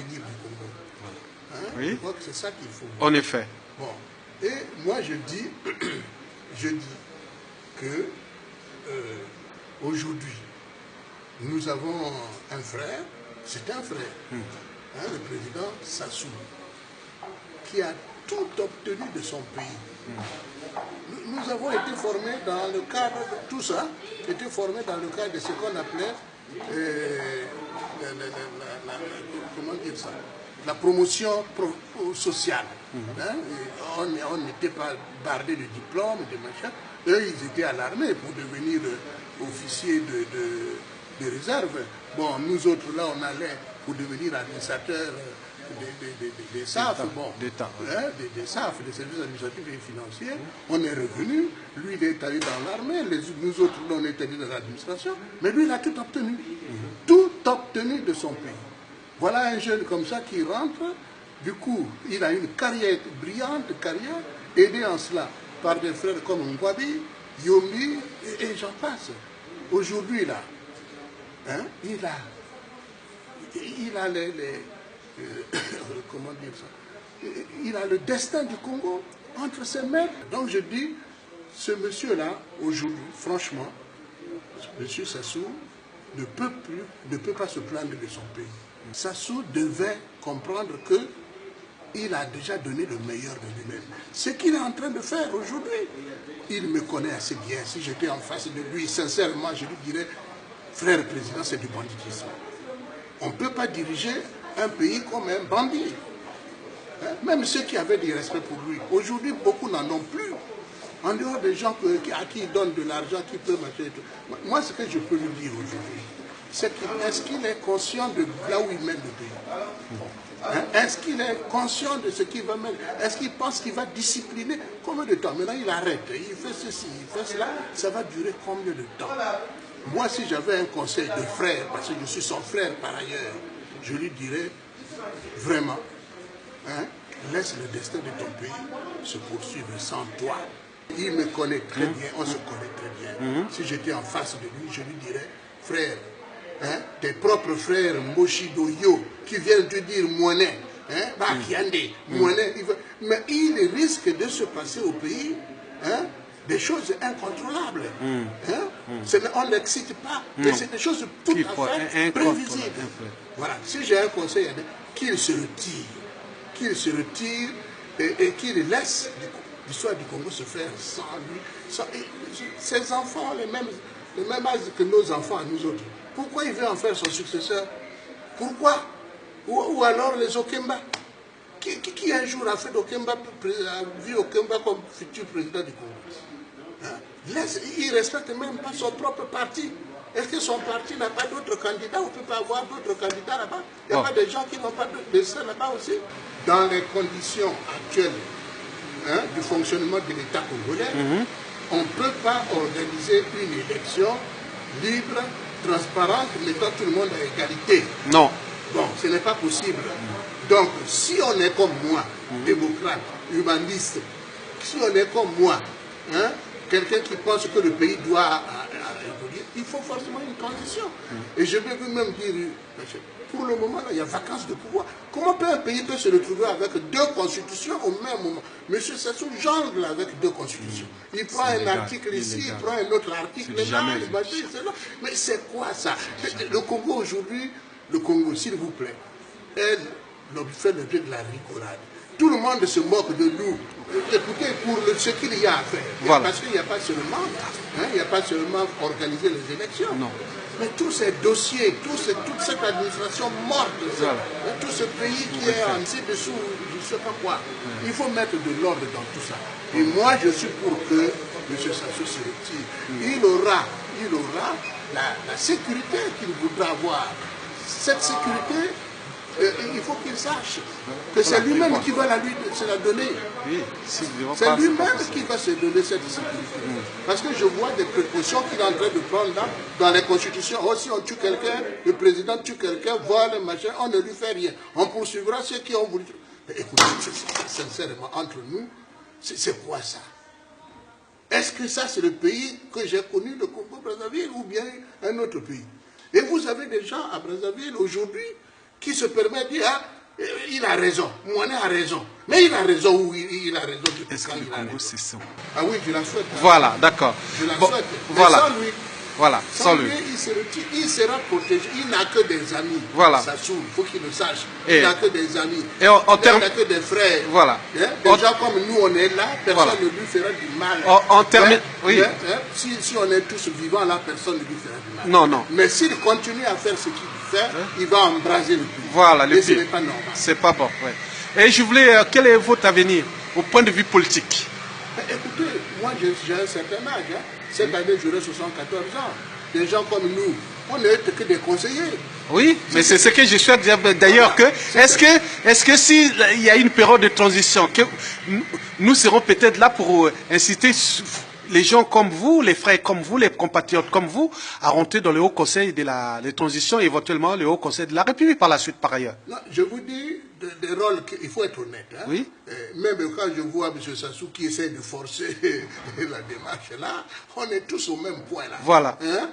l'avenir du Congo. Hein? Oui. Je crois que c'est ça qu'il faut. En effet. Bon. Et moi je dis que aujourd'hui, nous avons un frère, c'est un frère, hein, le président Sassou, qui a tout obtenu de son pays. Nous avons été formés dans le cadre de tout ça, été formés dans le cadre de ce qu'on appelait comment dire ça, la promotion sociale. Hein? On n'était pas bardé de diplômes, de machin. Eux, ils étaient à l'armée pour devenir officiers de réserve. Bon, nous autres, là, on allait pour devenir administrateurs des SAF, bon, des SAF, des services administratifs et financiers. On est revenu, lui, il est allé dans l'armée, nous autres, là, on est allés dans l'administration, mais lui, il a tout obtenu. Tout obtenu de son pays. Voilà un jeune comme ça qui rentre, du coup, il a une carrière, brillante carrière, aidé en cela par des frères comme Ngwabi, Yombi, et j'en passe. Aujourd'hui, là, hein, il a comment dire ça, il a le destin du Congo entre ses mains. Donc je dis, ce monsieur-là, aujourd'hui, franchement, monsieur Sassou ne peut pas se plaindre de son pays. Sassou devait comprendre que il a déjà donné le meilleur de lui-même. Ce qu'il est en train de faire aujourd'hui, il me connaît assez bien. Si j'étais en face de lui, sincèrement, je lui dirais, frère président, c'est du banditisme. On ne peut pas diriger un pays comme un bandit. Hein? Même ceux qui avaient du respect pour lui. Aujourd'hui, beaucoup n'en ont plus. En dehors des gens à qui il donne de l'argent, qui peuvent marcher et tout. Moi, ce que je peux lui dire aujourd'hui, c'est est-ce qu'il est conscient de là où il mène le pays? Hein? Est-ce qu'il est conscient de ce qu'il va mettre? Est-ce qu'il pense qu'il va discipliner? Combien de temps? Maintenant, il arrête. Il fait ceci, il fait cela. Ça va durer combien de temps? Moi, si j'avais un conseil de frère, parce que je suis son frère par ailleurs, je lui dirais vraiment, hein, laisse le destin de ton pays se poursuivre sans toi. Il me connaît très bien, on se connaît très bien. Si j'étais en face de lui, je lui dirais, frère, hein, tes propres frères Moshido Yo, qui viennent te dire Moinet, hein, Bakiande, Moinet, mais il risque de se passer au pays, hein, des choses incontrôlables. Hein? On n'excite pas, mais c'est des choses tout à fait prévisibles. Voilà. Si j'ai un conseil à dire, qu'il se retire, et qu'il laisse l'histoire du Congo se faire sans lui. Ses enfants ont le même âge que nos enfants à nous autres. Pourquoi il veut en faire son successeur? Pourquoi? Ou alors les Okemba. Qui un jour a fait d'Okemba, a vu Okemba comme futur président du Congo? Hein? Il ne respecte même pas son propre parti. Est-ce que son parti n'a pas d'autres candidats? On ne peut pas avoir d'autres candidats là-bas. Il n'y a pas des gens qui n'ont pas de destin là-bas aussi. Dans les conditions actuelles, hein, du fonctionnement de l'État congolais, on ne peut pas organiser une élection libre, transparente, mettant tout le monde à égalité. Non. Bon, ce n'est pas possible. Donc, si on est comme moi, démocrate, humaniste, si on est comme moi, hein, quelqu'un qui pense que le pays doit évoluer, il faut forcément une transition. Et je vais même dire, pour le moment, là, il y a vacance de pouvoir. Comment un pays peut se retrouver avec deux constitutions au même moment? Monsieur Sassou jongle avec deux constitutions. Il prend un article ici, il prend un autre article là, mais c'est quoi ça? Le Congo aujourd'hui, le Congo, s'il vous plaît, fait l'objet de la rigolade. Tout le monde se moque de nous. Écoutez, pour ce qu'il y a à faire. Voilà. Parce qu'il n'y a pas seulement, hein, il n'y a pas seulement organiser les élections. Non. Mais tous ces dossiers, toute cette administration morte, voilà. Tout ce pays qui est en ci-dessous, je ne sais pas quoi. Il faut mettre de l'ordre dans tout ça. Et moi, je suis pour que M. Sassou se retire. Il aura la sécurité qu'il voudra avoir. Cette sécurité, il faut qu'il sache que c'est lui-même qui va se la donner. Oui, c'est lui-même qui va se donner cette sécurité. Parce que je vois des précautions qu'il est en train de prendre là, dans les constitutions. Oh, si on tue quelqu'un, le président tue quelqu'un, vole, machin, on ne lui fait rien. On poursuivra ceux qui ont voulu. Mais écoutez, sincèrement, entre nous, c'est quoi ça? Est-ce que ça, c'est le pays que j'ai connu, le Congo-Brazzaville, ou bien un autre pays? Et vous avez des gens à Brazzaville aujourd'hui qui se permettent de dire, ah, Il a raison. Monet a raison. Mais il a raison où il a raison. Est-ce que le Congo c'est ça? Ah oui, je la souhaite. Voilà, d'accord. Je la Bon, souhaite. voilà. Sans lui, Voilà, sans lui. Il sera protégé. Il n'a que des amis. Voilà. Sassou, il faut qu'il le sache. Et- Il n'a que des amis. Et en Il termes- n'a que des frères. Voilà. Hein? Des gens comme nous, on est là, personne Voilà. ne lui fera du mal. En termes- oui. Si on est tous vivants là, personne ne lui fera du mal. Non, non. Mais s'il continue à faire ce qu'il fait, il va embraser le pays. Voilà, le Et ce pays. n'est pas normal. C'est pas bon, ouais. Et je voulais, quel est votre avenir au point de vue politique? Écoutez, moi j'ai un certain âge. Hein. Cette année, j'aurai 74 ans. Des gens comme nous, on n'est que des conseillers. Oui, mais c'est ce que je souhaite dire d'ailleurs que est-ce que s'il y a une période de transition, que nous serons peut-être là pour inciter les gens comme vous, les frères comme vous, les compatriotes comme vous, à rentrer dans le Haut Conseil de la transition, éventuellement le Haut Conseil de la République par la suite, par ailleurs. Non, je vous dis des rôles, il faut être honnête. Hein. Oui. Même quand je vois M. Sassou qui essaie de forcer la démarche là, on est tous au même point là. Voilà. Hein?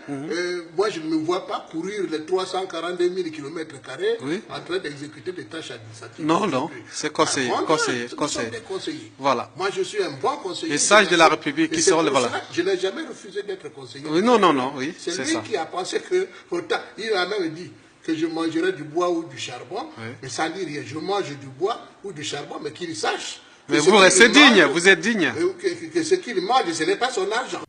Moi, je ne me vois pas courir les 342 000 km² Oui. en train d'exécuter des tâches administratives. Non, non, c'est conseiller, Par contre, conseiller, nous conseiller. sommes des conseillers. Voilà. Moi, je suis un bon conseiller. Les sages de la République Et qui c'est seront pour voilà. ça que je n'ai jamais refusé d'être conseiller. Oui, non, non, non, oui, C'est c'est lui ça. qui a pensé que, il a même dit que je mangerais du bois ou du charbon, Oui. mais ça ne dit rien. Je mange du bois ou du charbon, mais qu'il sache. que Mais ce vous restez qu'il digne, mange, vous êtes digne. que ce qu'il mange, ce n'est pas son argent.